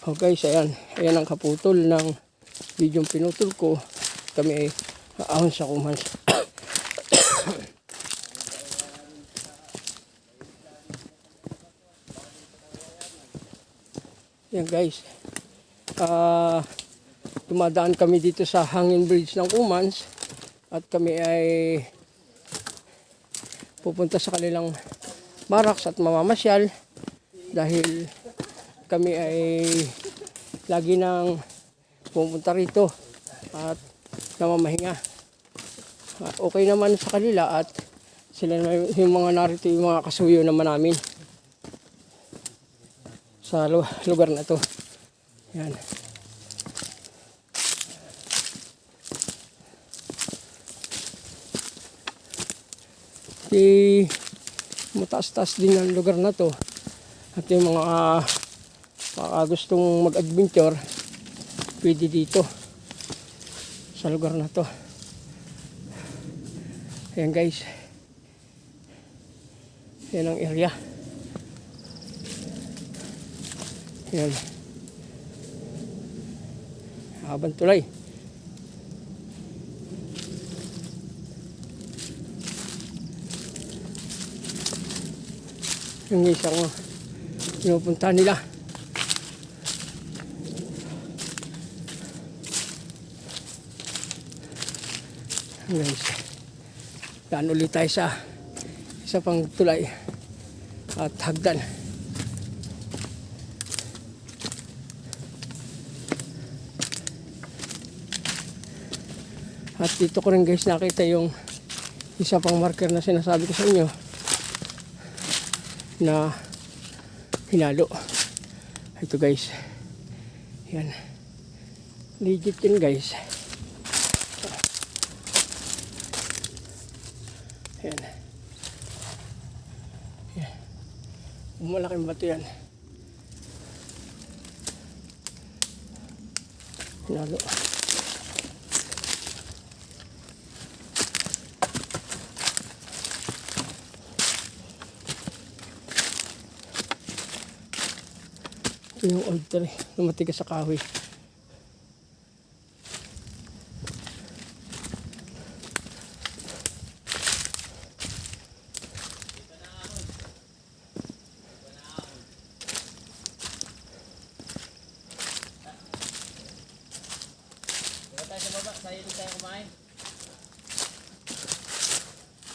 Oh guys, ayan. Ayan ang kaputol ng video pinutol ko. Kami ay ahon sa kumans. Ayan guys. Dumadaan kami dito sa hangin bridge ng Kumans. At kami ay pupunta sa kanilang barracks at mamamasyal. Dahil kami ay lagi nang pumunta rito at namamahinga. Okay naman sa kanila at sila yung mga narito, yung mga kasuyo naman namin sa lugar na to. Yan. Mataas-taas din ang lugar na to. At yung mga gustong mag-adventure, pwede dito sa lugar na to. Ayan guys. Ayan ang area. Ayan. Habang tulay. Yung isang pinupunta nila. Guys, daan ulit tayo sa isa pang tulay at hagdan. At dito ko rin guys nakita yung isa pang marker na sinasabi ko sa inyo na hinalo. Ito guys, yan, legit yun guys. Yan. Yan. Malaking bato yan. Hinalo. Ito yung old tree na matigas sa kahoy.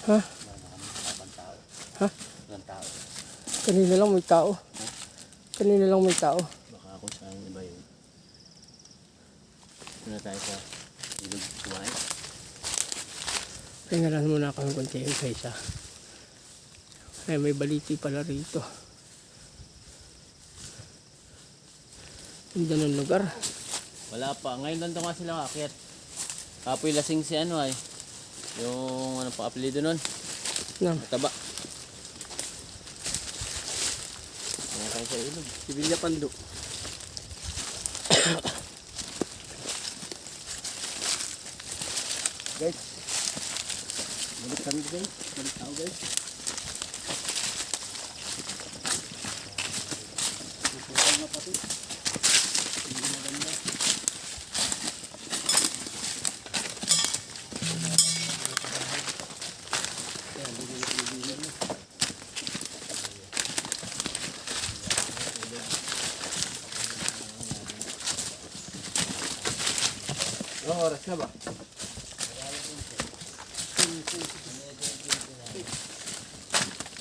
Ha? Ha? Kanina lang may tao. Kanina lang may tao. Baka ako sa iba yun. Ito na tayo sa ilog kumain. Tingnan muna ako ng konti yung isa. Ay, may baliti pala rito. Ganda ng lugar. Wala pa. Ngayon lang nga sila aakyat. Kapoy lasing si ano ay. Yung ano pa apelido nun. Mataba. Kaya kayo sa ilog. Sibilya Pando. Guys. Balik kami guys. Balik tao guys. Pupunta na pati. Hindi maganda. Oh, oras na ba?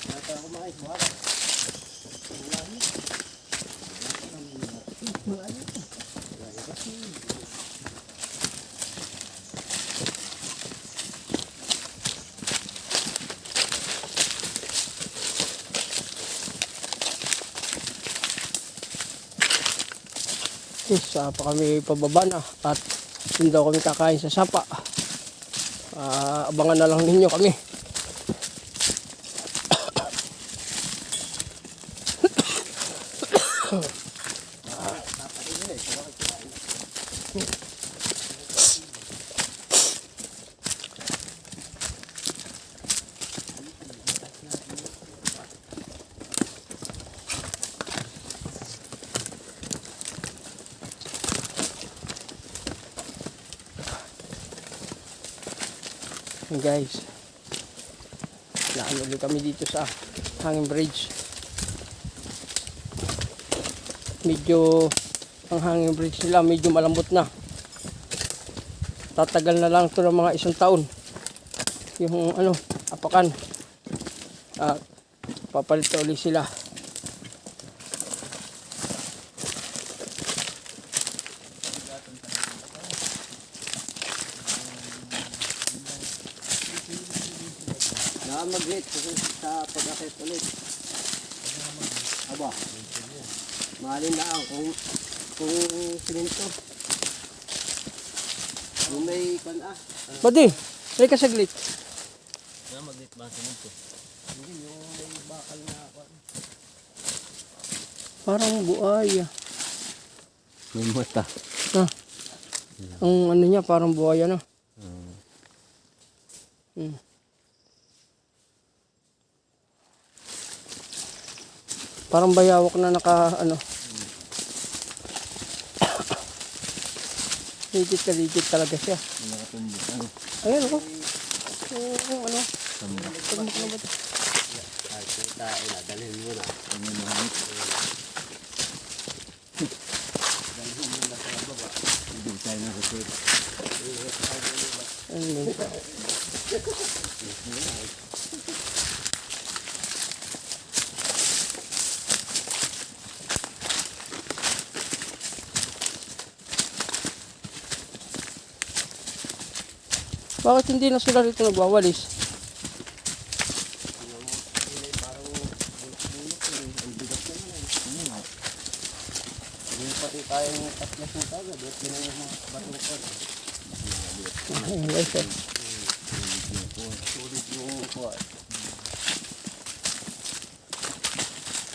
Nata ako mga iswara. Isa pa kami pababa na at hindi daw kami kakain sa sapa. Abangan na lang ninyo kami. Yan guys. Laan ulit kami dito sa hanging bridge. Medyo ang hanging bridge nila medyo malambot na. Tatagal na lang ito ng mga 1 taon. Yung apakan. At papalit na ulit sila. Mag-gate kasi sa pag-akit ulit. Aba. Mahalin na kung sininto. Kung may Buddy, may kasaglit. Na mag-gate ba sa nito? Hindi, yung may bakal na Parang buaya. may mata. Ah. Ang niya parang buaya na. Parang bayawak na Ligit talaga siya. Nakatumbok. Ayan ako. Yung tumbok na ba ito? Ay, kita, dalhin mo na. Dalhin mo na sa baba. Hindi tayo na-record. Ayun. Bakit hindi na sila rito nagwawalis? Hindi pati tayo ng tatlas ng tagad. At yun ang mga batungkod. Ayun guys. Sulit yung kuha.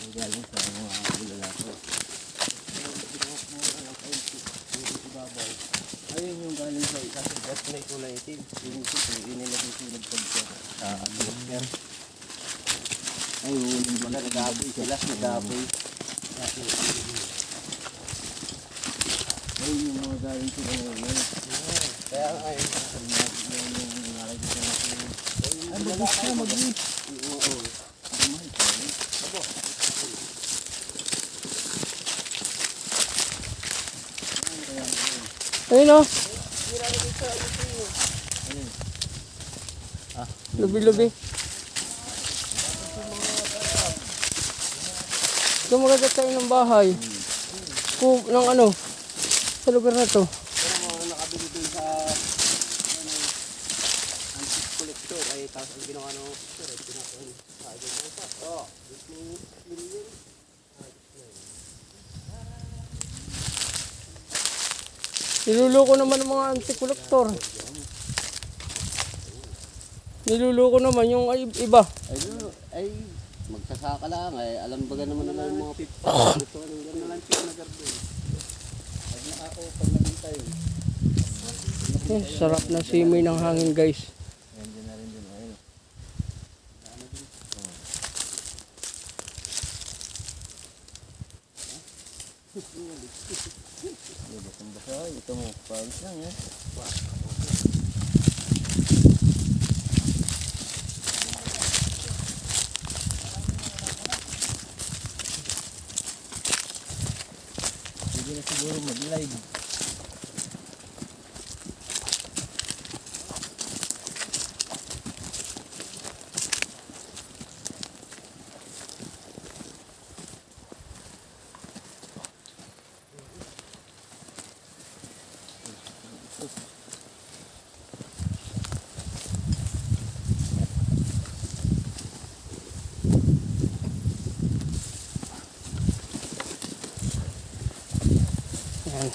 Ang galing sa mga bulalako. Ayun yung galing sa isa. Gat na kulay itim. Yung inilagay silad pagka sa atmosphere. Ayun, wala nag-aapoy sila. Nag-aapoy. Ayun yung mga galing sila ngayon. Kaya ayun. Yung nalagay sa natin. Ay, mag-wish na, mag-wish. Oo. Abo. Ayun o. Lubi-lubi. Kumagagat tayo ng bahay. Ng sa lugar na to. Pero mga nakabili dun sa antique collector ay tapos ang ginawa ng collector ay pinakain sa akin ng sa. Oo. 15 million. Niluloko naman ng mga anti-collector. Niluloko naman yung iba. Ay magsasaka lang ay alam baga naman nila yung mga pipa. Ito ang gano'n lang pipa na garden. Pag nakaka-open na din tayo. Sarap na simoy ng hangin guys. Nandiyan na rin din. Ayun. Basa. Ito mo. Pawis lang yan. Hindi na siguro mag-live. Yan.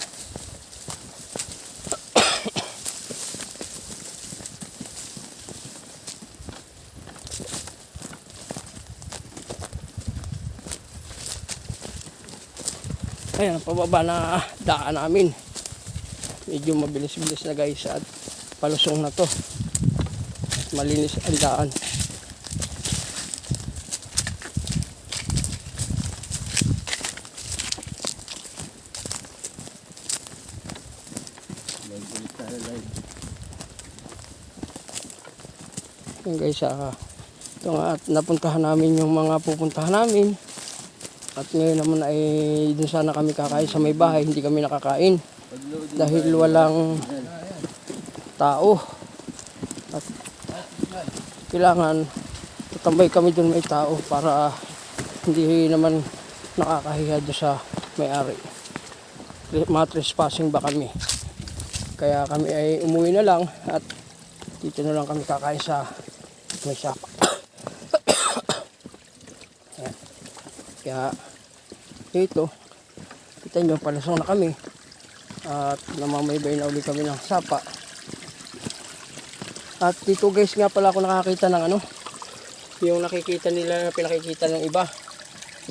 Ayan, pababa na daan namin. Medyo mabilis-bilis na guys at palusong na to. Malinis ang daan. Live ulit tayo live. Yun guys, ito nga, at napuntahan namin yung mga pupuntahan namin. At ngayon naman ay dun sana kami kakain sa may bahay, hindi kami nakakain. Dahil walang tao. At kailangan tatambay kami dun may tao para hindi naman nakakahiya doon sa may-ari. Matrespassing ba kami? Kaya kami ay umuwi na lang at dito na lang kami kakain sa may sapa. Ayan. Kaya dito, kita nyo, palasong na kami at namamaybay na uli kami ng sapa. At dito guys nga pala ako nakakita ng ano, yung nakikita nila na pinakikita ng iba.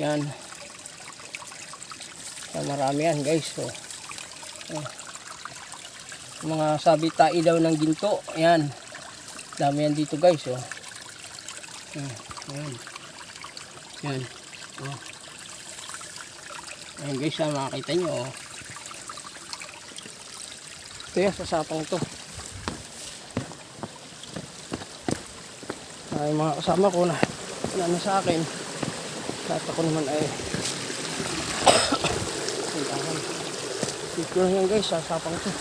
Yan. Marami yan guys. So, mga sabi tae daw ng ginto. Ayan. Dami yan dito guys. Oh. Ayan. Ayan. Oh. Ayan guys, makakita nyo. Oh. Ito yan, sasapang to. Ay mga kasama ko na wala na sa akin. Lahat ako naman ay dito lang yan guys, sasapang to.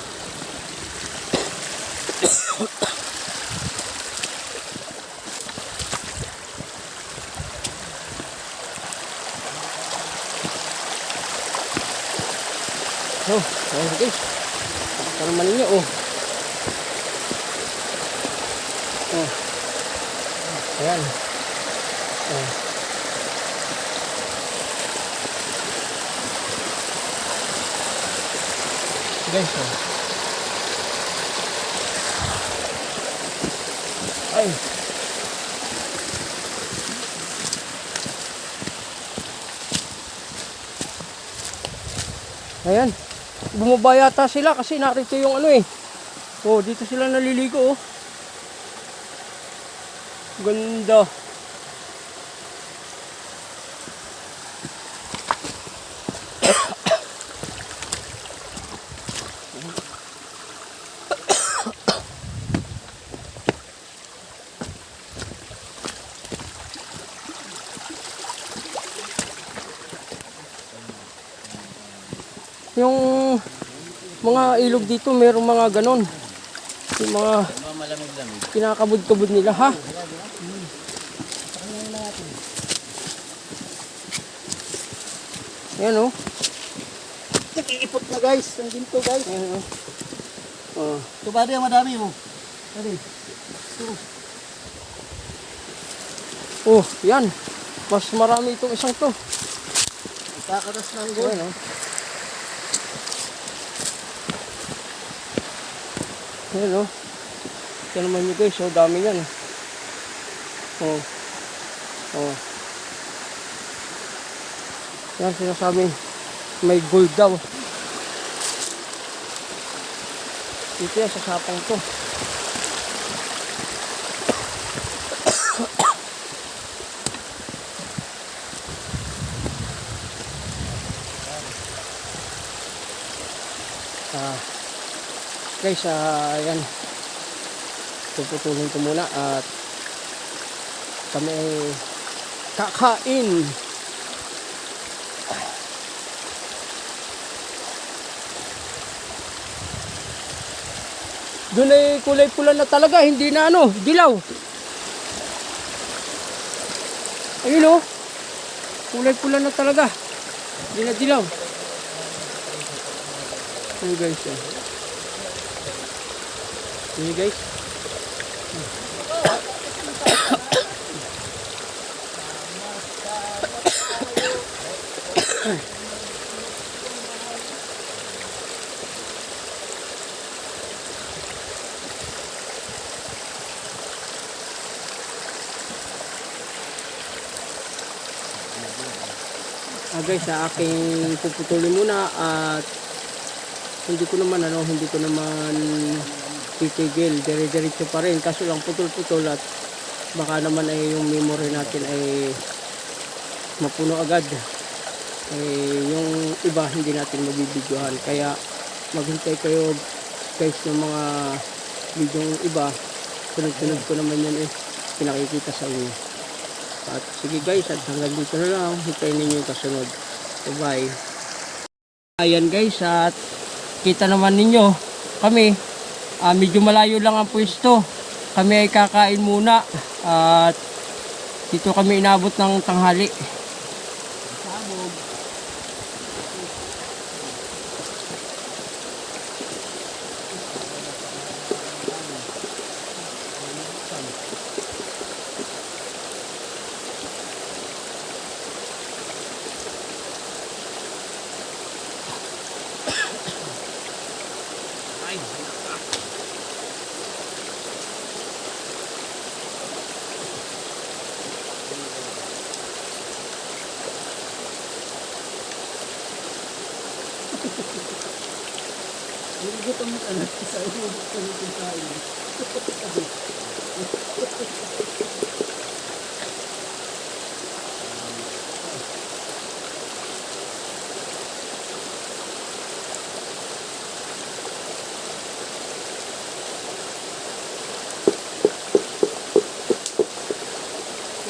Oh, ayan guys. Ito naman ninyo, oh. Oh. Ayan. Oh. Guys, oh. Ay. Ayan. Bumaba yata sila kasi narito yung ano eh. Oh, dito sila naliligo, oh. Ganda. Yung mga ilog dito, mayroong mga ganon. Yung mga Malamig-lamig. kinakabud-kabud nila, ha? Yan, oh. Nakiipot na guys, ang ginto guys. Yan, oh. Oh. Ito ba rin, madami mo. Dali. Oh, yan. Mas marami itong isang to. Kakatas ng gold. Ayan, oh. Ayan, oh. Ito naman nyo guys, oh. Dami yan. Oh. Oh. Yan, sinasabing may gold daw. Ito yan, sa sapang to. Guys, ayan. Puputulin ko muna at kami ay kakain. Doon ay kulay pula na talaga, hindi na ano, dilaw. Ayun, oh. Kulay pula na talaga. Hindi na dilaw. Ayun guys, yan. Ayun guys. Guys, sa aking puputulin muna at hindi ko naman titigil, dire-diretso pa rin, kaso lang putol-putol at baka naman ay yung memory natin ay mapuno agad. Yung iba hindi natin mabibidyohan, kaya maghintay kayo guys ng mga video iba, sunod-sunod ko naman yan pinakikita sa inyo. At sige guys, at hanggang dito na lang. Hintayin ninyo yung kasunod. Bye-bye. Ayan guys, at kita naman ninyo, kami, medyo malayo lang ang pwesto. Kami ay kakain muna. At dito kami inabot ng tanghali. Sabog. Hindi ko itong anak sa iyo. Hindi ko kain.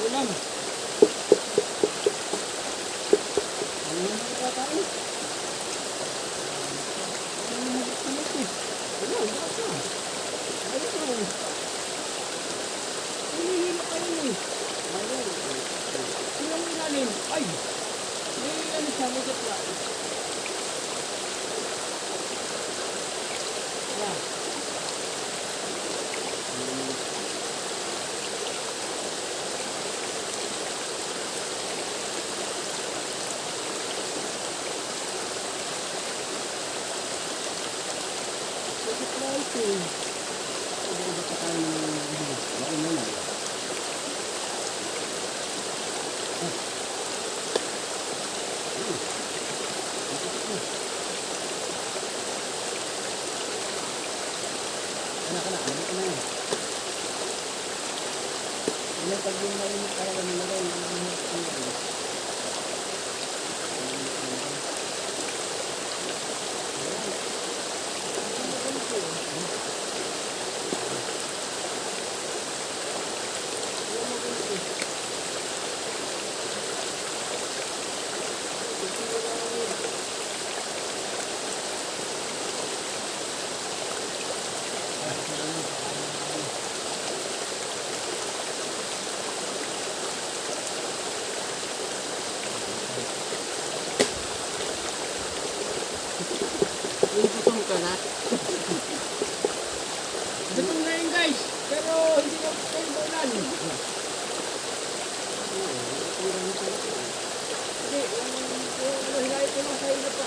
Ulam. Ano yung kakain? Ay! Hindi siya mo sa plato. Pag yung narinig talaga nilagay, gutom ka na. Gutom na yun guys, pero hindi na kayo bulan. Hindi, yung hilahin ko lang sa ilo pa.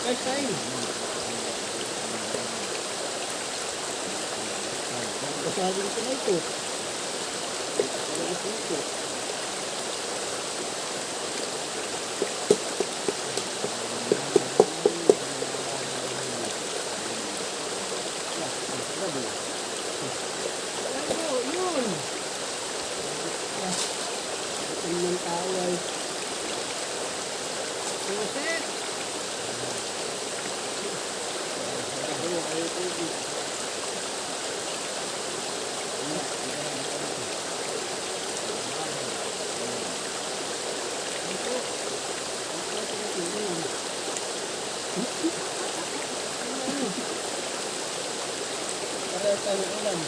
Guys, kain. Kasagin ko na ito. Kasagin ko ito. Yun! Ito yung tawal. Puset! Para tayo ulam.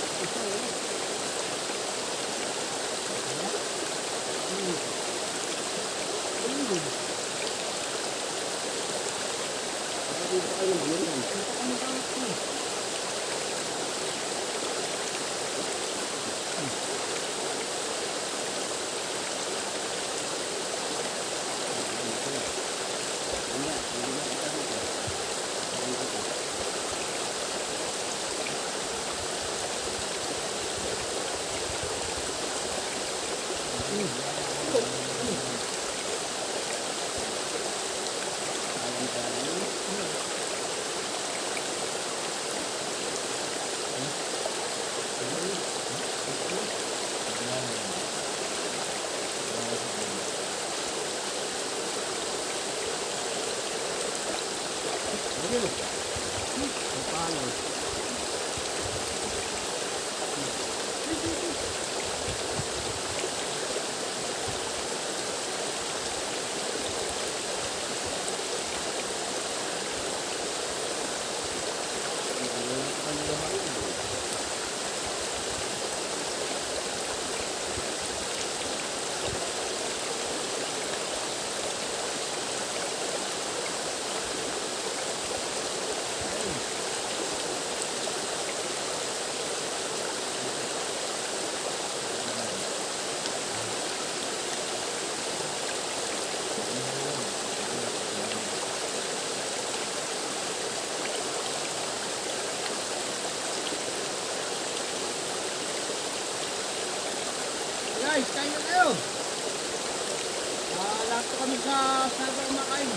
Guys, kain na kayo. Lahat po kami sa server kumakain.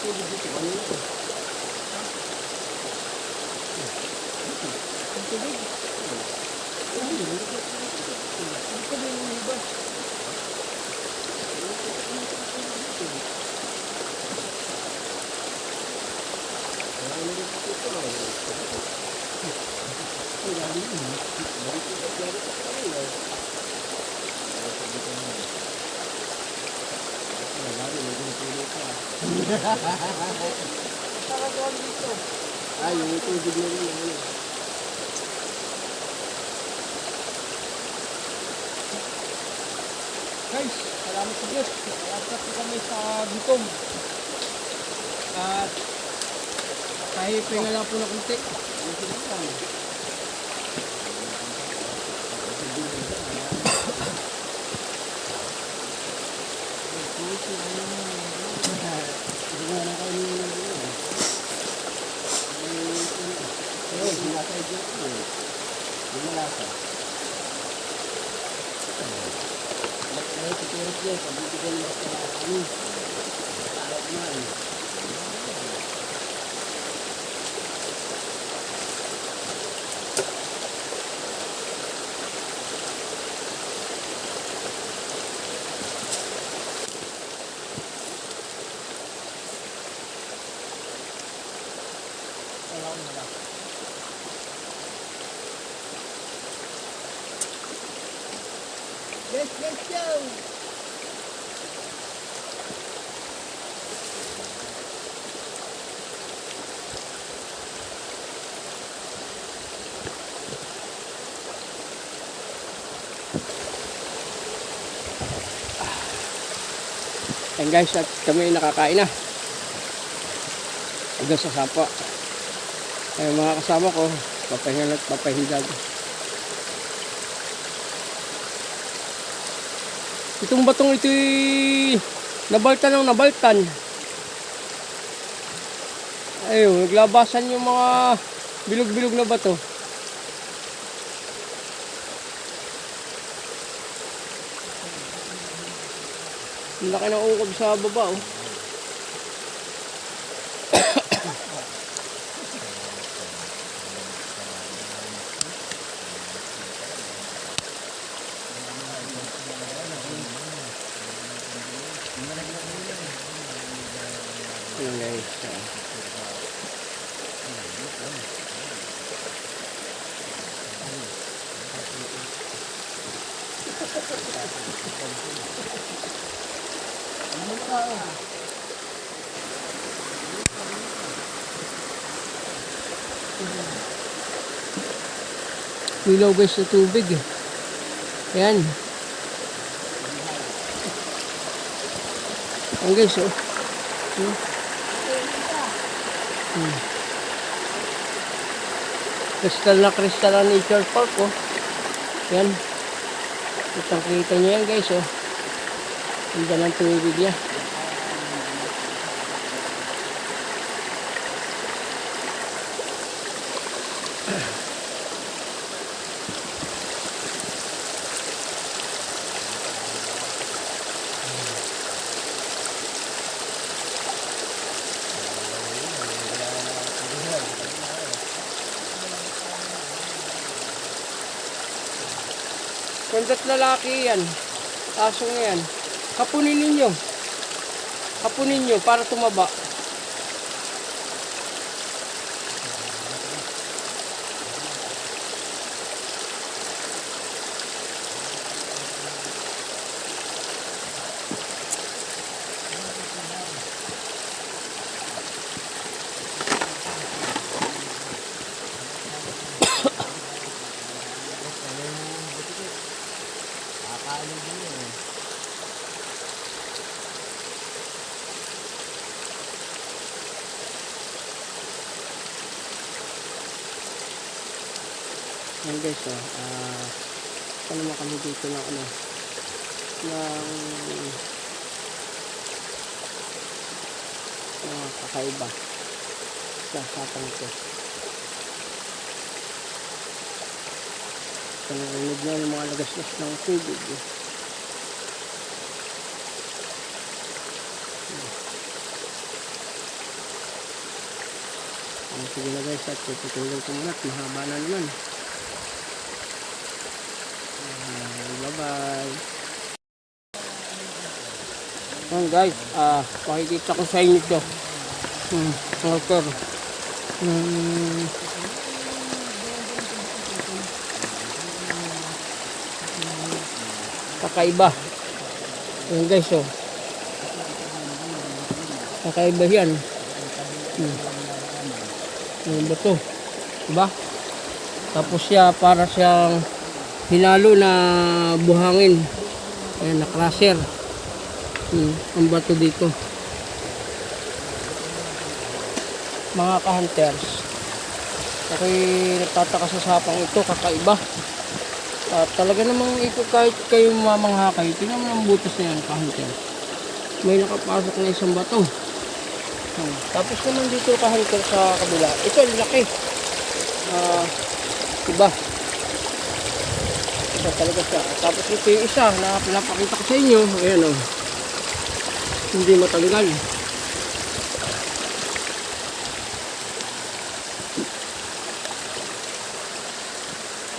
tubig dito. Ano ito? Ang tubig. Ay, yung tubig na rin. Ano? Guys, salamat sa Diyos. Nakalapat po kami sa gutom. At kahit pinga lang po na kunti. Let's go! Ayan guys, at kami nakakain na. Hanggang sa sapa. Ay mga kasama ko, papahinga at papahindag. Itong batong ito'y nabaltan ng nabaltan. Ayun, naglabasan yung mga bilog-bilog na bato. Ang laki ng ukod sa baba, oh. Ayan guys. Ilaw guys sa tubig. Ayan. Ayan guys, oh. Kristal na nature park, oh. Yan. Kitang-kita nyo yan guys, oh. Andiyan ang tubig niya. Kundat lalaki yan. Aso nga yan. Kapunin ninyo. Kapunin nyo para tumaba. Yan guys, oh. Ano naman kami dito ng ano, ng kakaiba sa satang ito. Narinig nyo yung mga lagaslas ng tubig, eh. Sige na guys, at tutulong ko muna at mahaba na naman. Bye-bye. Ayan guys, pakikita ko sa inyo ito. Okay. Kakaiba. Ayan guys, oh. Kakaiba yan. Ano ba ito? Diba? Tapos siya para siyang hinalo na buhangin. Ayan, na crusher. Ang bato dito. Mga ka-hunters, ako'y nagtataka sa sapang ito, kakaiba. At talaga namang ito kahit kayo mamangha kayo, tingnan mo ang butas na yan, ka-hunters. May nakapasok na isang bato. Tapos naman dito ka-hunter sa kabila, ito ang laki. Diba? Iba talaga siya. Tapos ito yung isa na pinapakita ko sa inyo. Ayan o. Hindi matanggal.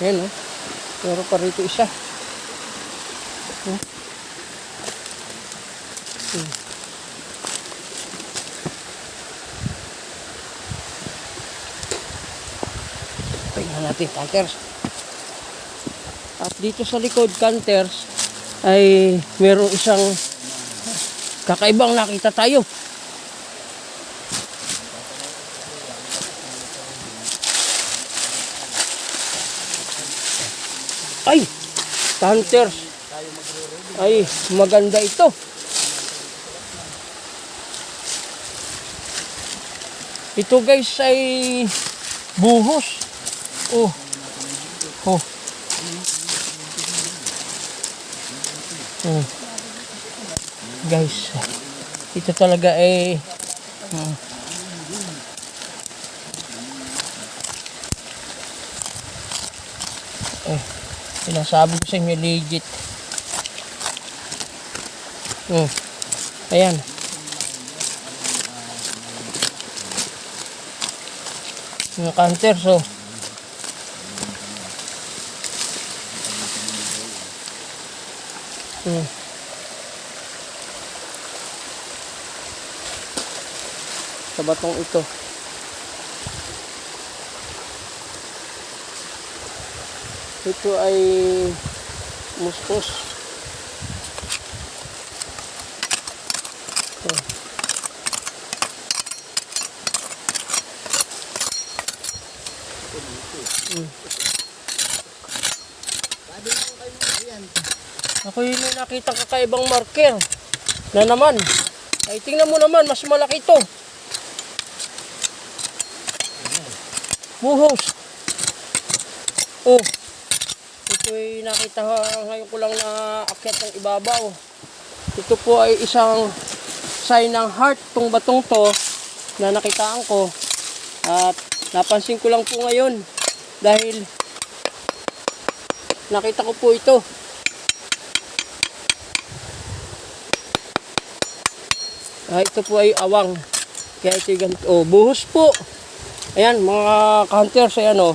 Ayan o. Pero pa rito isa. Tingnan natin, hunters. At dito sa likod, hunters, ay merong isang kakaibang nakita tayo. Ay, hunters, ay maganda ito. Ito guys ay buhos. Oh. Guys, ito talaga ay sinasabi ko sa inyo legit. Ayan. Mga hunters, oh. Sa batong ito. Ito ay mustos. Ako yung may nakita kakaibang marker na naman. Ay tingnan mo naman, mas malaki ito. Buhos. Oh. Ito ay nakita ngayon ko lang na akyat ng ibabaw. Ito po ay isang sign ng heart tong batong to na nakitaan ko. At napansin ko lang po ngayon dahil nakita ko po ito. Ito po ay awang. Kaya ito yung ganito. Oh, buhos po. Ayan, mga hunters, ayan o.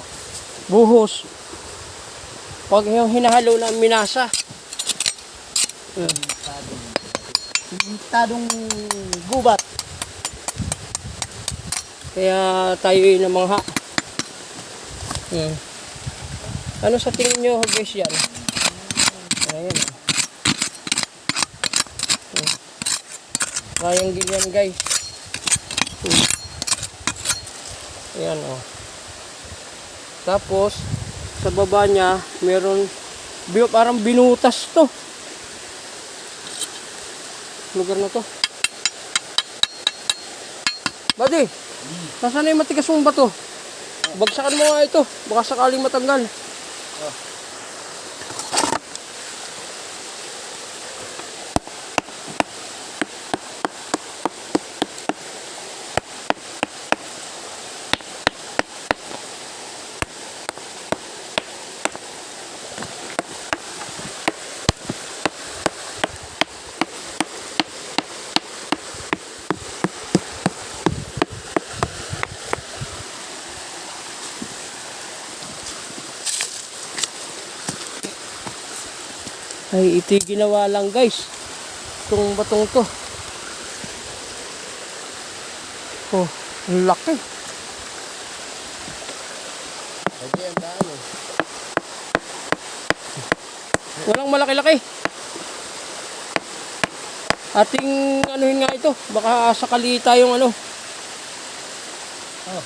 Buhos. Huwag yung hinahalo ng minasa. Tadong gubat. Kaya tayo ay namangha. Ano sa tingin nyo guys yan? Ayan o. Kayang ganyan guys. Ayan o. Tapos sa baba niya meron parang binutas to. Lugar na to. Buddy, nasaan na yung matigas mong bato? Bagsakan mo nga ito. Baka sakaling matanggal. Ay, ito yung ginawa lang guys. Itong batong to. Oh, ang laki. Pwede yan daan eh. Walang malaki-laki. Ating anuhin nga ito. Baka sakali tayong ano. Oh.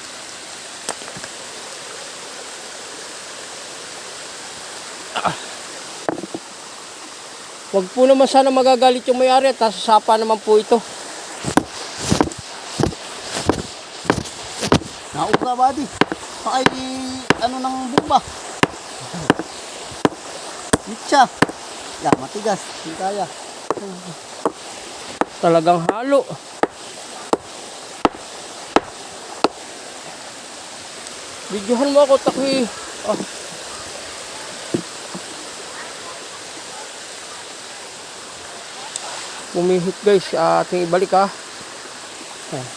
Wag po naman sana magagalit yung may-ari at sasapa naman po ito. Nauga buddy. Pakay ano ng bumba. Mitsa. Ya, matigas. Hindi kaya. Talagang halo. Videohan mo ako, takwi. Ah. Pumihit guys, ating ibalik ha. Ah.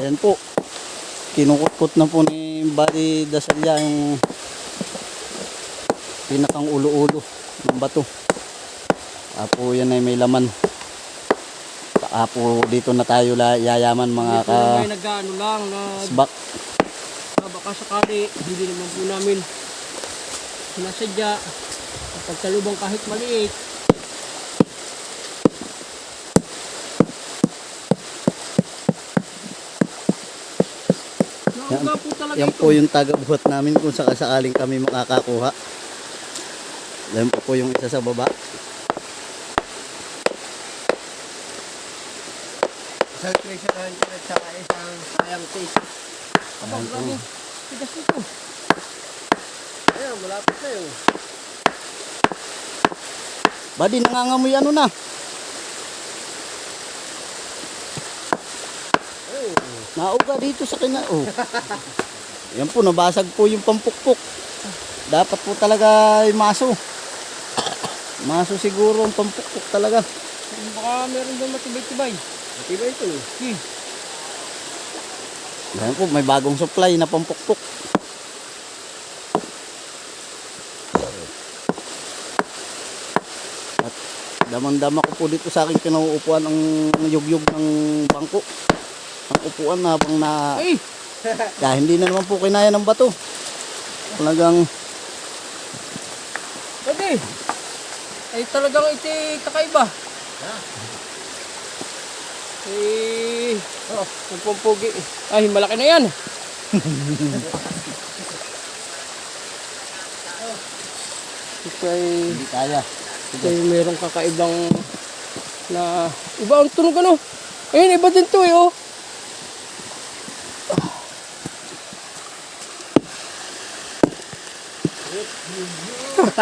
Ayan po. Kinukutkot na po ni Buddy Dasalya yung pinakang ulo-ulo ng bato. Apo yan ay may laman. Apo dito na tayo yayaman mga Ito may nag-ano lang na kasbak. baka sakali hindi naman po namin sinasadya pagkalubang kahit maliit. Nauga po talaga Yan ito. po yung tagabuhat namin kung sakasakaling kami makakakuha. Yan po yung isa sa baba. Isang treasure hunter at saka isang sayang taste. Abang grabe. Tigas nito. Ayan, malapit na yun. Buddy, nangangamoy ano na. Nauga dito sa kina. Oh. Yan po, nabasag po yung pampukpok. Dapat po talaga ay maso. Maso siguro ang pampukpok talaga. Baka meron doon matibay-tibay. Matibay ito eh. Yan po, may bagong supply na pampukpok. At damang-dama ko po dito sa aking kinauupuan ang yugyug ng bangko. Ang upuan na habang na... Ay! Kaya hindi na naman po kinaya ng bato. Talagang... Pwede! Ay talagang ito kakaiba. Eh... Oh, nagpumpugi. Ay, malaki na yan. Ito ay... Hindi kaya. Ito ay merong kakaibang na... Iba ang tunog ano? Ayun, iba din to eh oh.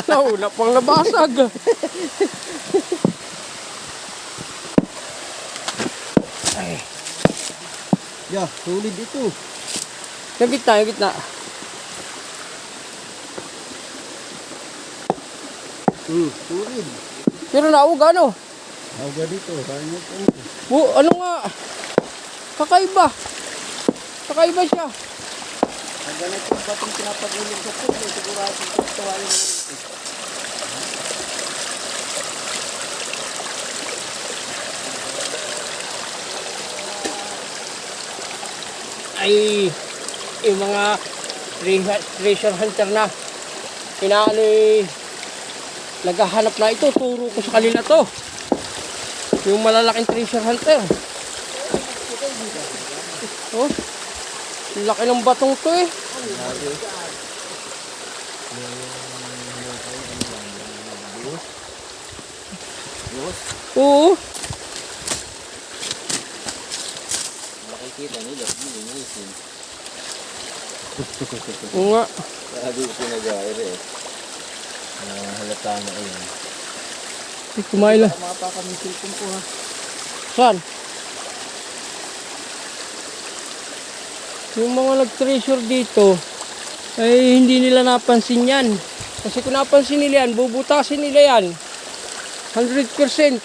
Nauna pang nabasag. Ay, Yeah, sulit ito. yung gitna, yung gitna. Sulit. Pero nauga ano? Hawga dito. Kaya mo po. Ano nga? Kakaiba. Kakaiba siya. Ang ganito yung batong pinapagulong sa puso. Sigurado ito tawarin mo ito. Ay, yung mga treasure hunter na inaano eh, naghahanap na ito, turo ko sa kanila to. Yung malalaking treasure hunter. Oh, laki ng batong to eh. Oo. Makikita nila, linisin. Oo nga. Sabi ko pinag-aire eh. Halata na yun. Ay, kumain lang. Mapakan yung cellphone ko ha. Saan? Yung mga nag-treasure dito, ay hindi nila napansin yan. Kasi kung napansin nila yan, bubutasin nila yan. 100%.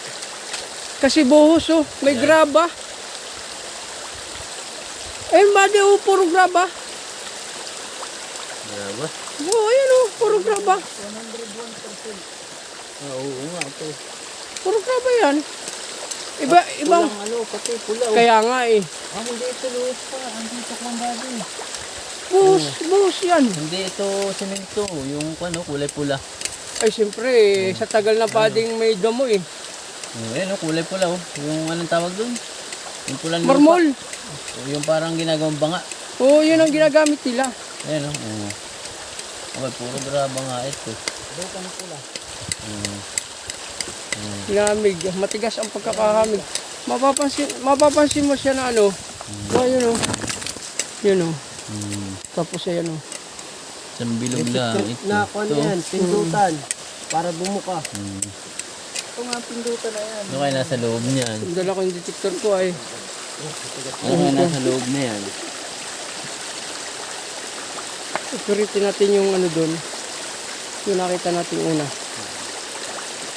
Kasi buhos oh, may graba. Eh, madi oh, puro graba. Diba? Oo, ayan o, puro graba. Oo nga ito. Puro graba yan. Ibang, Pulang ano, pati pula. kaya nga eh. Hindi ito luwes pa. Hindi ito kung bago. Buhos yan. Hindi ito semento. Yung ano, kulay pula. Ay, siyempre, sa tagal na pading may damo eh. Ayan o, kulay pula oh. Yung anong tawag dun? Yung pula ng Marmol. lupa. Yung parang ginagawang banga. Oo, yun ang ginagamit nila. Ayan o. Okay, puro graba nga ito. Lamig. Matigas ang pagkakahamig. Mapapansin mo siya na ano. Oh, yun o. Yun o. Tapos ayan o. Isang bilog lang. Ito. Nakon yan, pindutan. Para bumuka. Ito nga pindutan na yan. Ano kaya nasa loob niyan? Ang dala ko yung detector ko ay. Ano kaya nasa loob na yan? Operatin natin yung ano doon. Yung nakita natin una.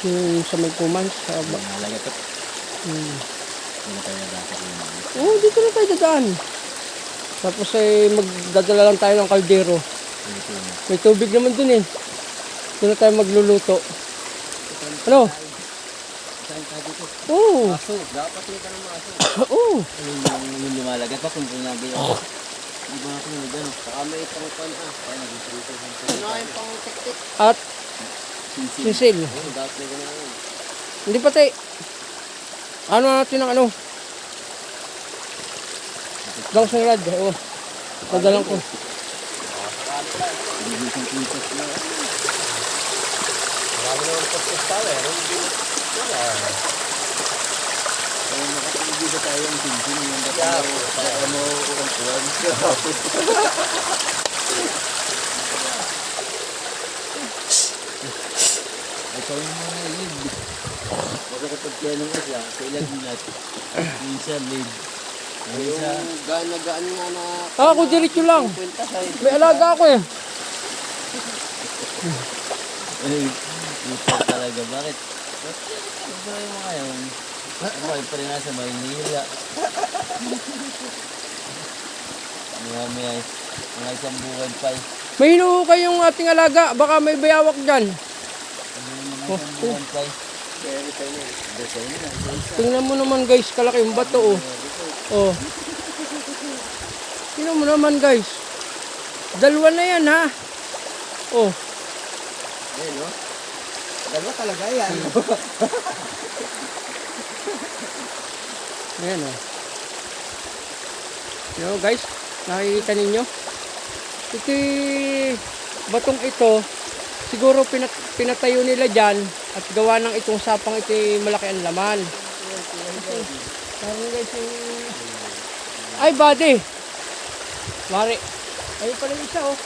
Yung sa may kumans. Sa Mahalaga ito. Hindi na tayo dapat yun. Oo, dito na tayo dadaan. Tapos ay magdadala lang tayo ng kaldero. May tubig naman dun eh. Doon na tayo magluluto. Ano? Oo. Aso, dapat may tanong mga aso. Oo. Yung lumalagat pa kung sinabi yun. Di ba ako nung gano'n? Saka may pangpan Kaya nag-intrito. Ano yung pang-tiktik? At Sinsin. sisil. Oo, dapat may gano'n yun. Hindi pati. Ano natin ng ano? Dang sa rad. Oo. Dadalang ko. Bibisan princess na. Marami naman podcast tayo eh. Kaya nakapagigida tayo yung sinsin. Yung dapat mo ang tuwan. Ikaw yung mga lead. Baka kapag kaya nung isa, kailan nat. Minsan lead. Minsan. Yung gaan nga na Ako diretso lang. kwenta sa May alaga ako eh. Ito talaga. Bakit? Ano ba yung mga yun? Buhay pa rin nasa Maynila. Mga isang buwan pa eh. May hinuho kayong ating alaga. Baka may bayawak dyan. Mga isang buwan pa eh. Tingnan mo naman guys. Kalaki yung bato oh. Oh. Tingnan mo naman guys. Dalawa na yan ha. Oh. Ayun, no? Dalawa talaga yan. Ayan o. Yo guys, nakikita ninyo? Ito batong ito, siguro pinatayo nila dyan at gawa ng itong sapang ito malaki ang laman. Parang guys ay body. Mari. Ayun pala yung isa oh.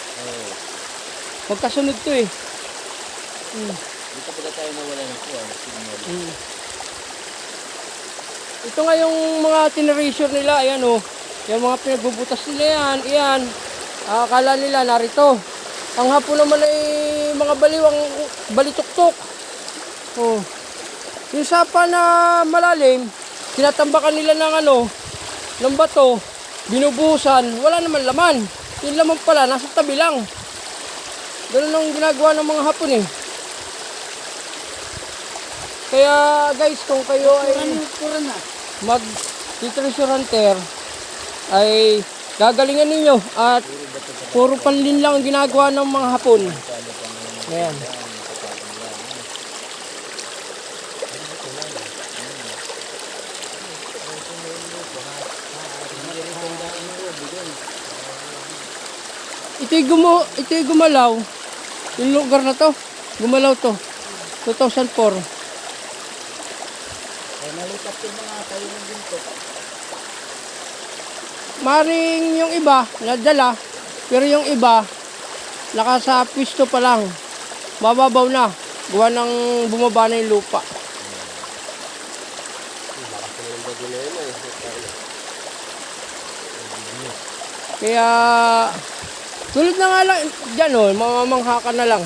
Magkasunod to eh. Dito pala tayo nawala ng kuwan. Ito nga yung mga tineration nila, ayan oh. Yung mga pinagbubutas nila yan, iyan. Akala nila narito. Ang hapon naman ay mga baliwang balituktok. Oh. Yung sapa na malalim, tinatambakan nila ng ano, ng bato, binubusan, wala naman laman. Yung laman pala, nasa tabi lang. Ganun ang ginagawa ng mga hapon eh. Kaya guys, kung kayo ay mag treasure hunter, ay gagalingan ninyo at puro panlin lang ang ginagawa ng mga hapon. Ayan. Ito'y gumalaw. Yung lugar na to, gumalaw to. 2004. Maring yung iba, nadala. Pero yung iba, nakasa pwisto pa lang. Mababaw na. Gawa ng bumaba na yung lupa. Kaya, tulad na nga lang, dyan o, mamamangha ka na lang.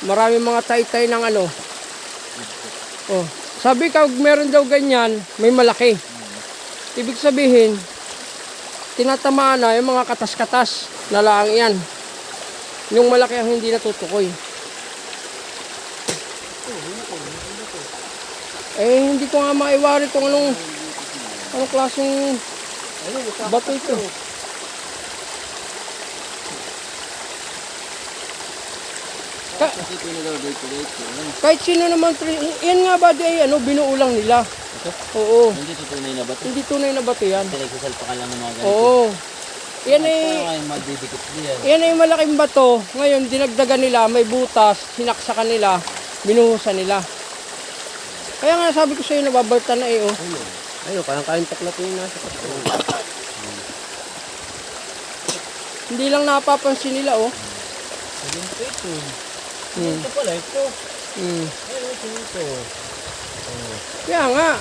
Marami mga tay-tay ng ano. Oh, sabi ka, meron daw ganyan, may malaki. Ibig sabihin, tinatamaan na yung mga katas-katas na laang yan. Yung malaki ang hindi natutukoy. Eh, hindi ko nga maiwari kung anong klaseng bato ito. Kasi pinag-date. Kahit sino naman, yan nga ba di ay binuulang nila. Ito? Oo. Hindi tunay na bato. Hindi tunay na bato yan. Pinagsasalpakan lang ng mga ganito. Oo. Yan Paano ay, kayong magdidikit diyan? yan ay malaking bato. Ngayon, dinagdagan nila, may butas, sinaksakan nila, binuhusan nila. Kaya nga sabi ko sa'yo, nababaltan na eh. Oh. Ayun, parang kain taklat yung nasa kato. Hindi lang napapansin nila, oh. Ito. Hmm. Ito pala, ito. Hmm. Ayun, ito. Kaya nga.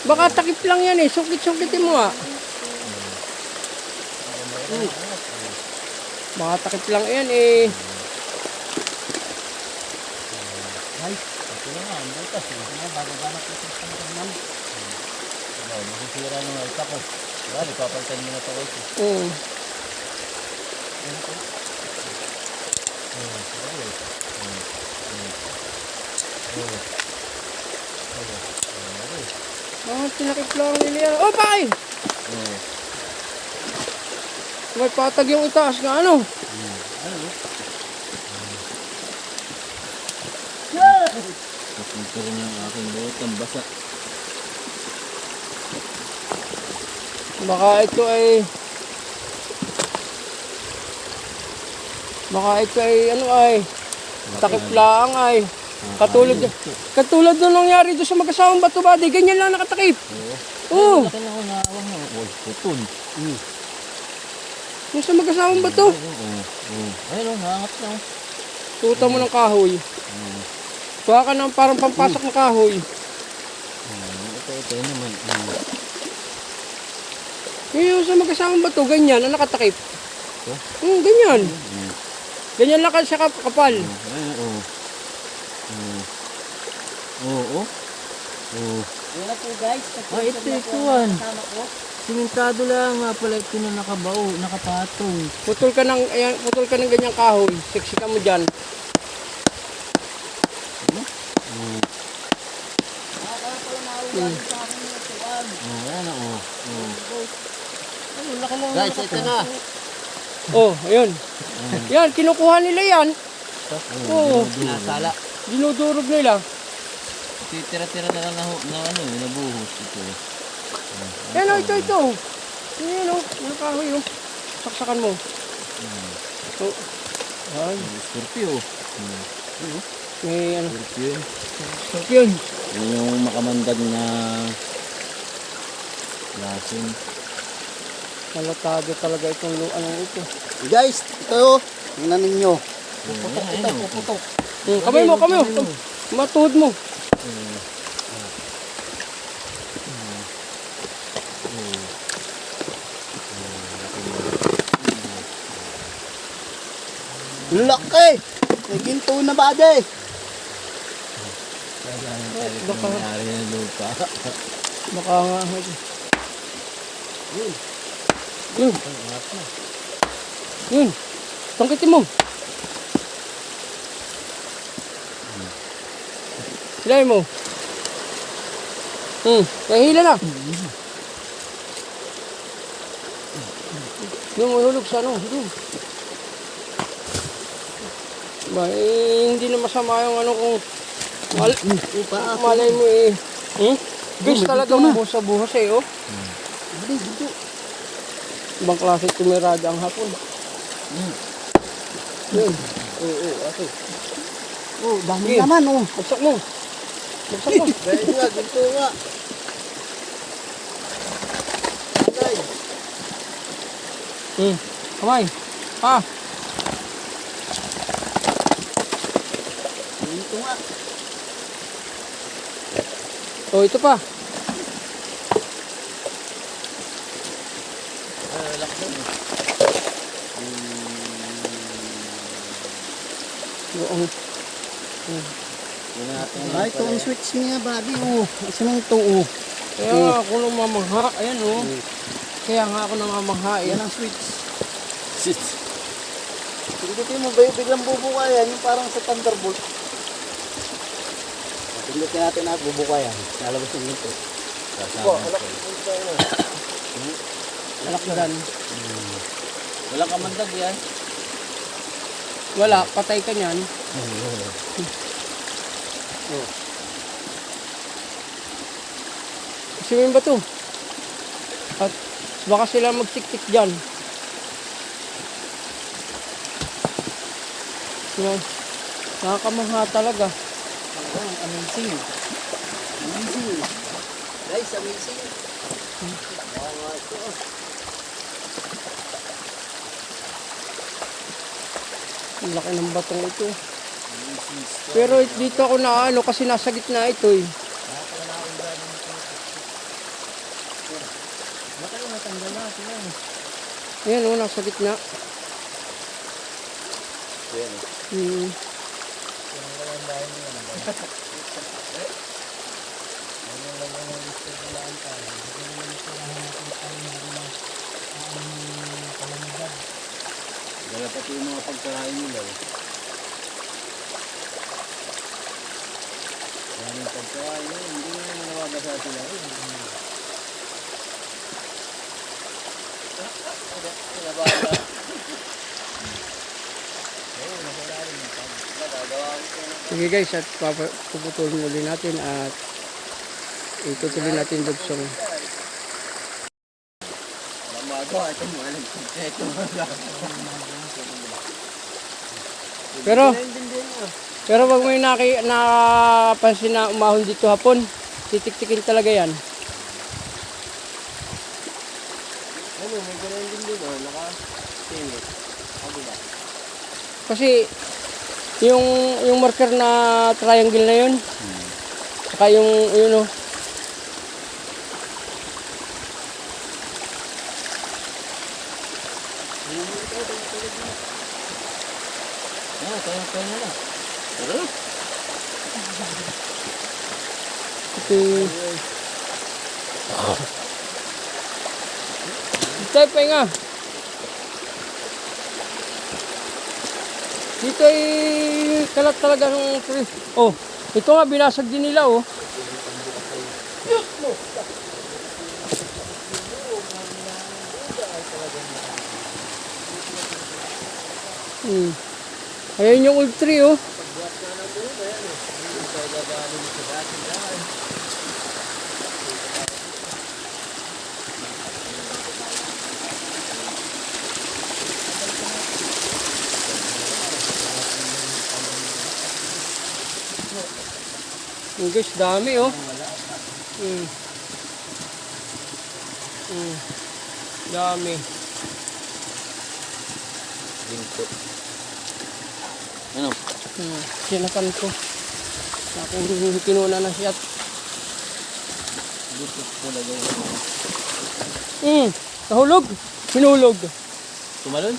Baka takip lang yan eh. Sukit-sukitin mo ah. Baka takip lang yan eh. Ito na nga, ang butas. Bago-ganap ito sa mga masisira ng alta ko. Wala, ipapalitan mo na ito ito. Hmm. Baka tinakip lang nila yan. Oh, bakit? May patag yung itaas nga ano. Ito rin yung aking buot, ang basa. Baka ito ay ano ay takip lang ay katulad nung nangyari doon sa mag-asawang bato body, ganyan lang nakatakip. Oo. Laki na ako naawang na. Uy, putol. Yung sa mag-asawang bato. Ayun o, naangat na o. Tuta mo ng kahoy. Kuha ka ng parang pampasak ng kahoy. Ito naman. Yung sa mag-asawang bato, ganyan ang nakatakip. Ganyan. Ganyan lang siya kapal. Oo. Yan na po guys. Ito yan. Simentado lang nga pala ito na nakapatong. Putol ka ng ganyang kahoy. Siksikan mo dyan. Guys, ito na. Oh, ayun. Yan, kinukuha nila yan. Oo. Nasala. Dinudurog nila. Tira-tira na lang nabuhos ito. Yan o, ito. Yan o, yung kahoy o. Saksakan mo. Oh. Yan. Scorpio. May ano. Scorpio. Scorpion. Yan yung makamandag na lasin. Malatado talaga itong luan ito. Guys, ito. Tingnan ninyo. Puputok. Kamay mo. Matuhod mo. Laki! May ginto na ba de? Baka Nangyari na lupa. nga. Yun. Tangkitin mo. Hilay mo. Kahila na. Yung mahulog sa ano. Ba, hindi na masama yung ano kung malay mo eh. Bis talaga buhos sa buhos eh, oh. Ibang klase tumirada ang hapon. Yun. Ato. Oh, dami naman oh. Bagsak mo. Dahil nga, ginto nga. Agay. Kamay. Pa. Ginto nga. Oh, ito pa. Doon. Ay, ito ang switch niya, buddy. Oh, isa nang ito oh. Kaya nga ako namamangha. Ayan oh. Kaya nga ako namamangha. Yan ang switch. Pindutin mo ba yung biglang bubuka yan, yung parang sa Thunderbolt. Pindutin natin at bubuka yan. Lalabas yung ito. Alakdan. Wala ka mandag yan. Wala, patay ka niyan. Kasi may bato. At baka sila magtik-tik dyan. Yan. Nakakamangha talaga. Amazing. Amazing. Guys, amazing. Ang laki ng batong ito. Pero dito ako na ano kasi nasa gitna ito eh. Ayan o, nasa gitna. Hmm. Dala pati yung mga pagkain nila. Maraming pagkain. Hindi naman nawagasa sila. Sige guys, at puputulin ulit natin at itutuloy natin dugsong. Pero pag may napansin na umahon dito hapon, titik-tikin talaga yan. Ano, may ganun din dito, naka-singit. Kasi yung marker na triangle na yun, saka yung yun oh. Kaya na lang. Tara na. Tayo pa nga. Dito ay kalat talaga ng tree. Oh, ito nga binasag din nila oh. Ayan yung old tree oh. Guys, dami oh. Dami. Ginto. Ano? Sinakan ko. Akong kinuna na siya. Dito talaga yun. Nahulog. Hinulog. Tumalon?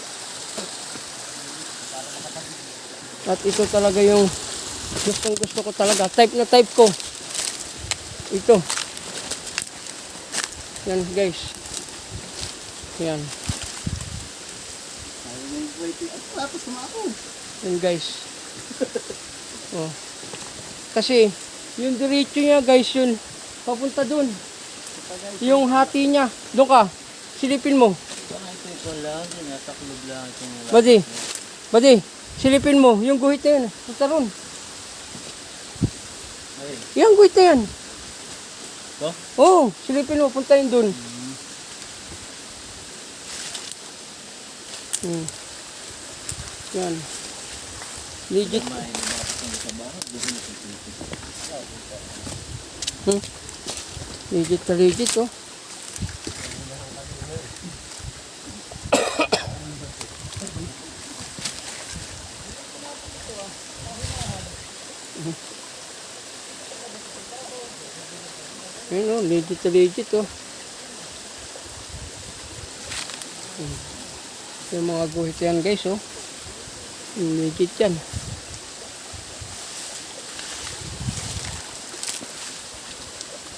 At ito talaga yung gusto ko talaga. Type na type ko. Ito. Yan guys. Yan. Tapos na ako. Yan guys. Oh. Kasi yung diretso niya guys yun. Papunta dun. Yung hati niya. Doon ka. Silipin mo. Ito lang. Nataklob lang. Badi. Silipin mo. Yung guhit na yun. Punta ron. Yung guhit na yan. Ito? Oo. Silipin mo. Punta yun dun. Yan. Legit. Legit oh. Yun oh, legit oh. Yung mga guhit yan guys oh. Legit yan.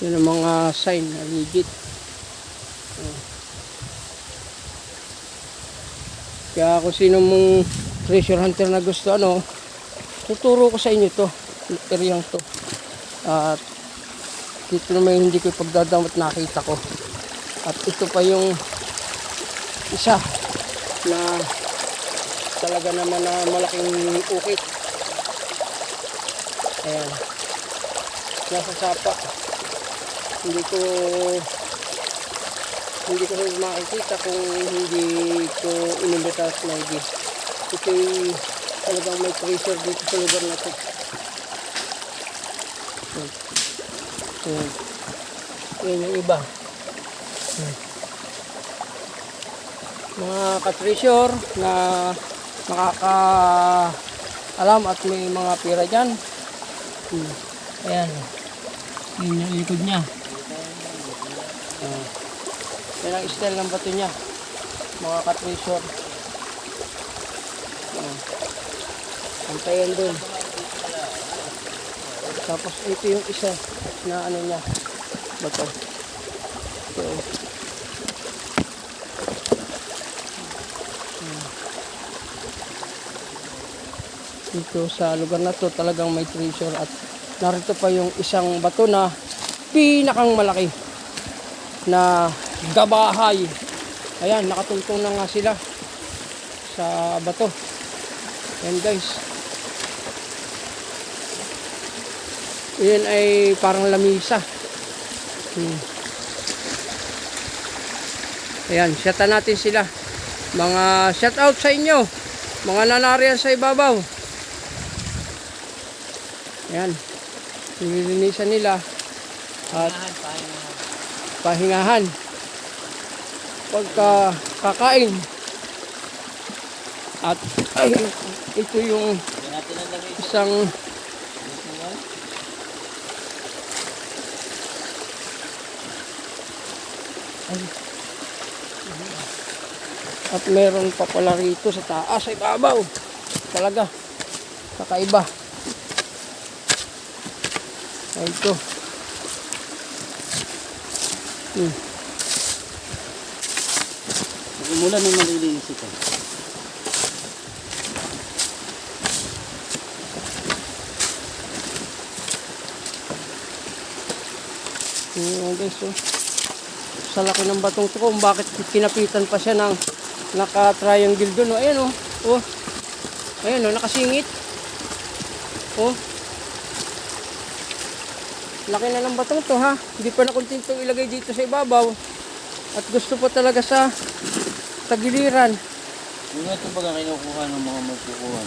Yun ang mga sign na legit. Kaya kung sino mong treasure hunter na gusto, tuturo ko sa inyo to, areang to. At dito naman hindi ko pagdadamot nakita ko. At ito pa yung isa na talaga naman na malaking ukit. Ayan. Nasa sapa. Hindi ko makikita kung hindi ko inimbitas na hindi. Ito'y talagang may treasure dito sa lugar na ito. Yan yung iba. Mga ka-treasure na nakaka-alam at may mga pira dyan. Ayan. Yun yung likod niya. Yan ang style ng bato niya. Mga ka-treasure. Antayan dun. Tapos ito yung isa na ano niya. Bato. So, dito sa lugar na to talagang may treasure at narito pa yung isang bato na pinakang malaki na gabahay. Ayan, nakatungtong na nga sila sa bato. Ayan guys. Ayan ay parang lamisa. Ayan, shoutan natin sila. Mga shout out sa inyo. Mga nanariyan sa ibabaw. Ayan. Nililinisan nila. At pahingahan. Pagka kakain. At ay, ito yung isang at meron pa pala rito sa taas sa ibabaw. Talaga kakaiba. Ay, ito. Umulan ng malilinis ito. Guys, sa laki ng batong to kung bakit kinapitan pa siya ng naka-triangle doon. Ayan ayan nakasingit. Laki na ng batong to ha. Hindi pa nakontento ilagay dito sa ibabaw. At gusto pa talaga sa tagiliran. Yung ito baga kinukuha ng mga magkukuha.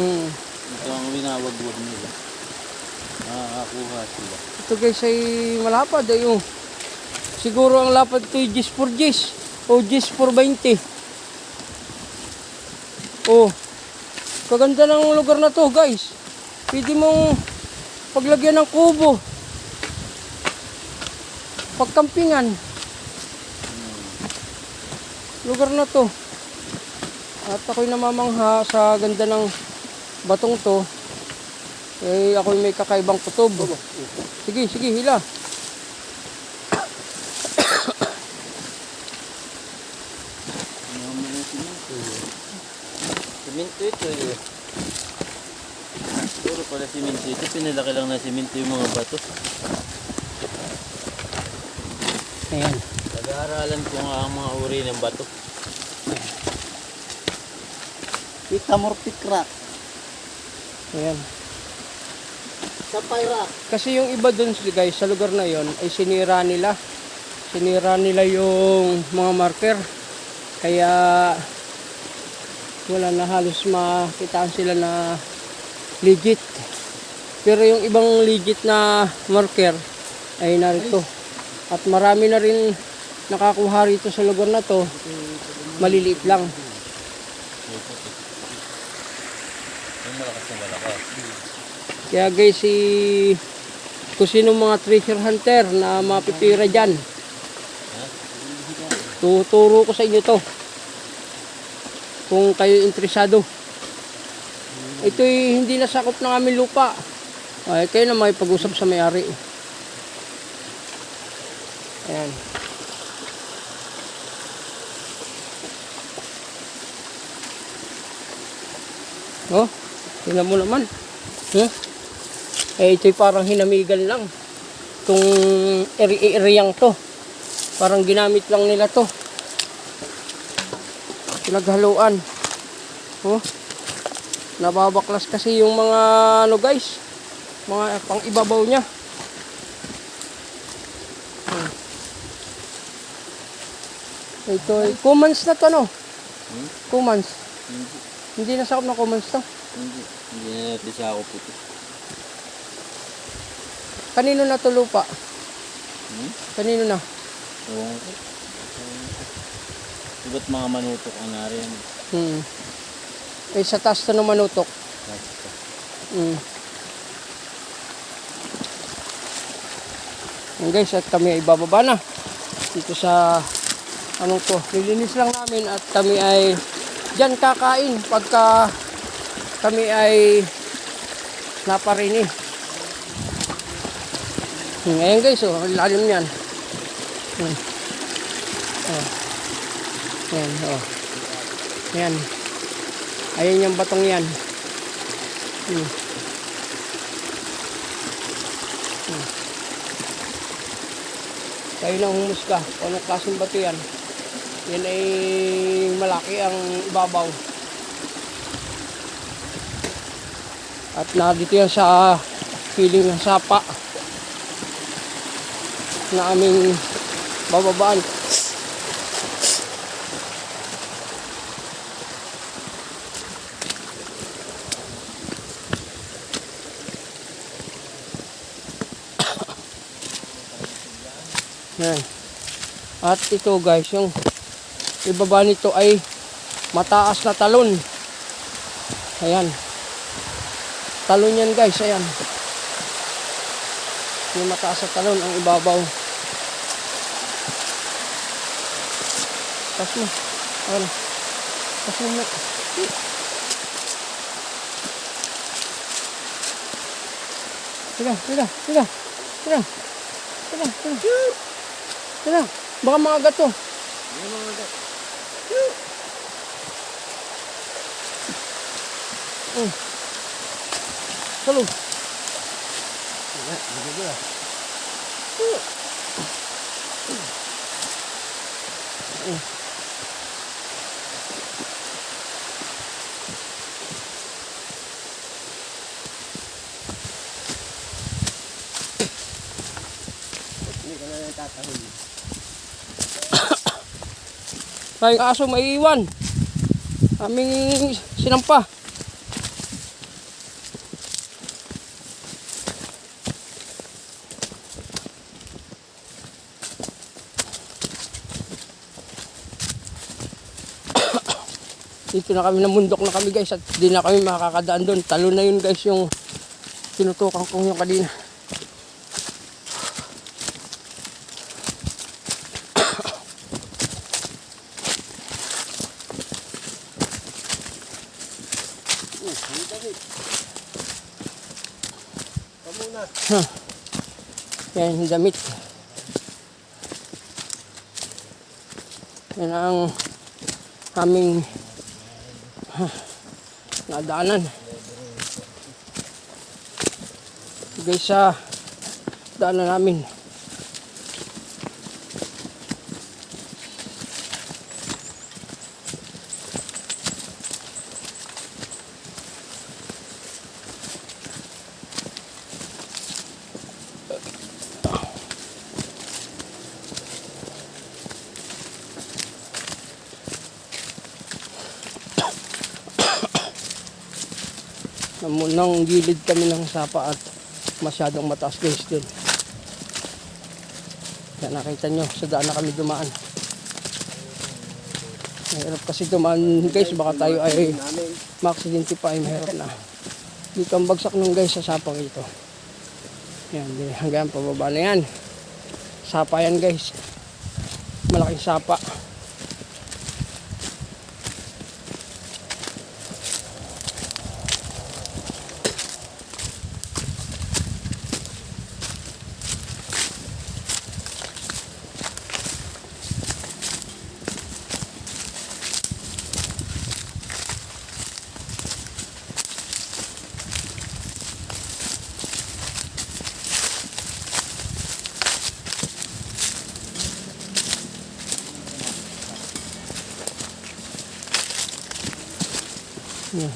Ito ang winawag-wag nila. Nakakakuha sila. Ito guys ay malapad. Siguro ang lapad ito ay Gis for Gis. O Gis for 20. Kaganda ng lugar na to guys. Pwede mong paglagyan ng kubo. Pagkampingan. Lugar na to. At ako'y namamangha sa ganda ng batong to. Ako'y may kakaibang kutob. Sige, hila. Siminto ito eh. Puro pala siminto ito. Pinalaki lang na siminto yung mga bato. Ayan. Pag-aaralan ko nga ang mga uri ng bato. Metamorphic rock. Ayan. Sapphire rock. Kasi yung iba dun guys, sa lugar na yon ay sinira nila. Sinira nila yung mga marker. Kaya wala na halos makitaan sila na legit. Pero yung ibang legit na marker ay narito. At marami na rin nakakuha rito sa lugar na to. Maliliit lang. Yung malakas na malakas. Kaya guys, kung sino mga treasure hunter na mapipira dyan, tuturo ko sa inyo to. Kung kayo interesado. Ito'y hindi nasakop ng aming lupa. Ay, kayo na may pag-usap sa may-ari. Ayan. Oh, tingnan mo naman. Eh, ito'y parang hinamigan lang. Itong eri-eriyang to. Parang ginamit lang nila to. Pinaghaluan. Oh, nababaklas kasi yung mga ano guys. Mga pang ibabaw niya. Ito ay 2 months na to, no? 2 months. Hindi na sakop na 2 months to. Hindi na natin siya ako puto. Kanino na to lupa? Kanino na? Ewan ko. Iba't mga manutok ang nariyan. Eh, sa taas to ng manutok. Yan guys, at kami ay bababa na. Dito sa, anong to, nilinis lang namin at kami ay dyan kakain pagka kami ay naparini. Ngayon guys, oh, lalim yan. Oh. Yan, oh. Yan. Ayan yung batong yan. Kayo nang humusga kung anong klaseng bato yan. Yan ay malaki ang ibabaw. At nandito yan sa piling ng sapa na aming bababaan. Yan. At ito guys, yung ibaba nito ay mataas na talon. Ayan. Talon yan guys, ayan. Yung mataas na talon ang ibabaw. Tas mo. Ayan. Tas mo na. Tira, tira, tira. Tira. Tira, tira. Tira. Baka mga gato. Salud. Tayong aso maiiwan. Aming sinampa. Dito na kami, namundok na kami guys at di na kami makakadaan doon. Talo na yun guys yung tinutukan kong yung kanina. Yan yung damit. Yan ang aming nadaanan. Guys, sa daanan namin. Nang gilid kami ng sapa at masyadong mataas guys dun. Kaya nakita nyo, sa daan na kami dumaan. Mahirap kasi dumaan guys, baka tayo ay ma-aksidente pa, ay mahirap na. Dito ang bagsak nung guys sa sapang ito. Yan, hanggang pababa na yan. Sapa yan guys. Malaking sapa. Yan.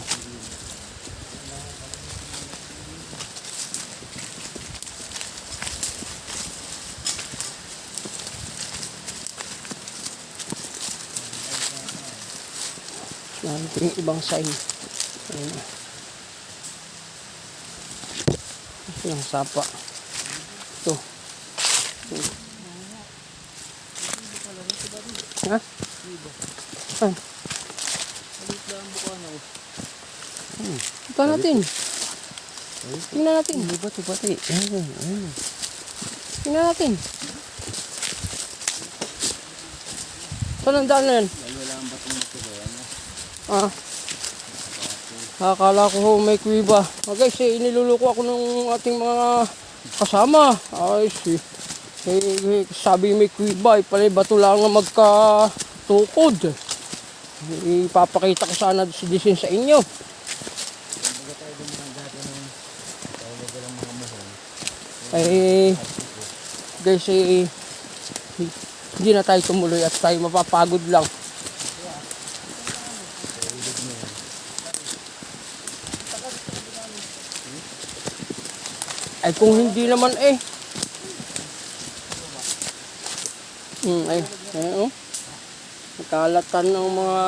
Yan, ito yung ibang sign. Ayan. Ito yung sapa. Ito. Ha? Saan? Ito natin. Tingnan natin. Bati. Ayan. Tingnan natin. Saan ang daan na yan? Ah. Akala ko ho may kuwiba. Guys, iniluluko ako ng ating mga kasama. Ay, sabi may kuwiba. Pala bato lang na magkatukod. Ipapakita ko sana si Disin sa inyo. Ay, guys, hindi na tayo tumuloy at tayo mapapagod lang. Ay kung hindi naman oh. Nakalatan ng mga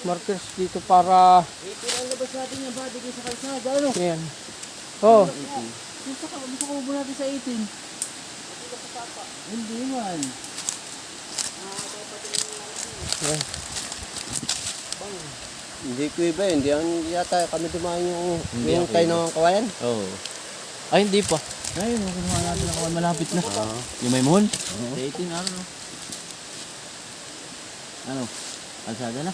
markers dito para Ang labas natin yung body kayo sa kalsada, ano? ayan. Oh, Gusto ko mo natin sa 18. Hindi man. ayan. Hindi ko iba, hindi yata kami dumaan yung tayo ng kawayan. Oo. Ay, hindi pa. Ay, makuha natin ako malapit na. Yung may mohon? Sa 18, ano? Ano? Kalsada na?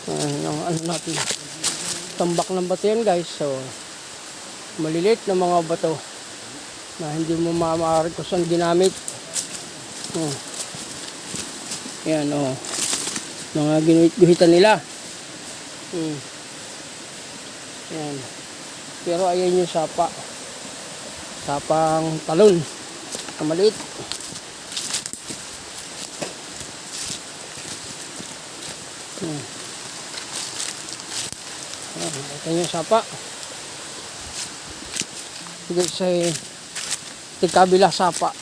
Ayan ang ano natin. Tambak ng bato yan guys. So, maliliit na mga bato na hindi mo maaari kung saan ginamit. Ayan o. Mga ginuhit-guhitan nila. Ayan. Pero ayan yung sapa. Sapang talon. Na maliit. Ito yung sapa. Ito sa tigkabila sapa.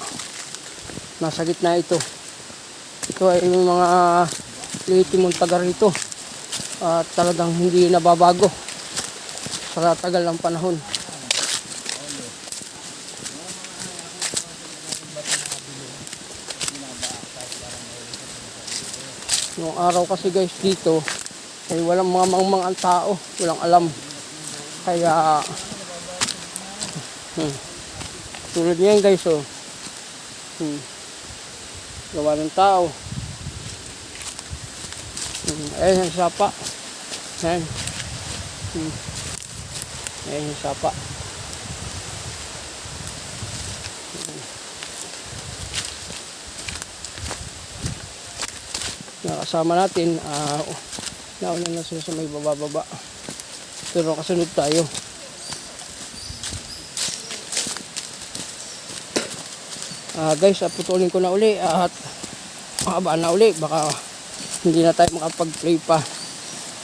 Nasa gitna ito. Ito ay yung mga liitimong taga rito. At talagang hindi nababago sa tagal ng panahon. Noong araw kasi guys dito ay walang mga mangmang ang tao, walang alam. Kaya tulad niyan guys oh. Gawa ng tao. Ayan yung sapa. Ayan. Ayan yung sapa. Nakasama natin nauna na sila sa may bababa, pero kasunod tayo. Guys, putulin ko na uli at makabaan na uli, baka hindi na tayo makapag-play pa,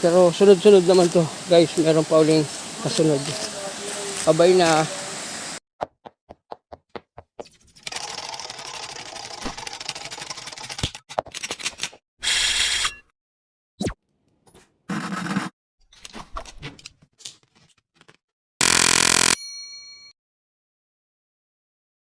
pero sunod-sunod naman to guys, meron pa uling kasunod. Abay na.